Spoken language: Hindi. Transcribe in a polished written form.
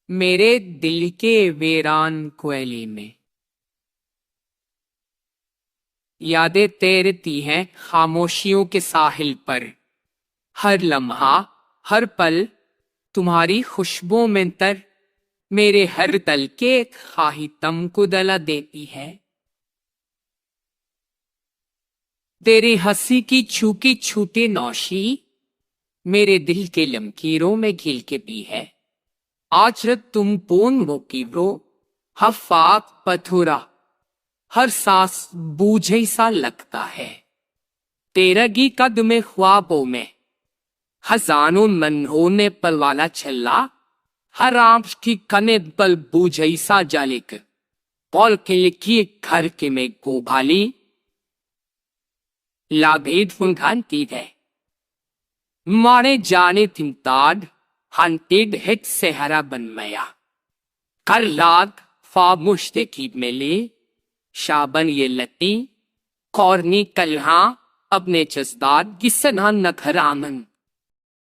मेरे दिल के वीरान कोयले में यादें तैरती हैं खामोशियों के साहिल पर। हर लम्हा, हर पल तुम्हारी खुशबू में तर। मेरे हर तल के खाही तम को दला देती है। तेरी हंसी की छूकी छूटी नौशी मेरे दिल के लमकीरों में घिल के भी है। आज रत तुम पूर्ण वो कीब्रो हफाक पथुरा, हर सांस बूझे सा लगता है। तेरगी कद में ख्वाबों में हजारों मनों ने पलवाला छल्ला। हर आंख की कने पल बूझे सा जालिक पौल के लिखी घर के में गोभाली लाभेद फुंघानती है। मारे जाने तिमताड हंटेड हिट से हरा बनमया कर लाग फामुश्ते की मेले शाबन ये लती कौरनी कल्हा अपने जज्दार किसना नखरामन।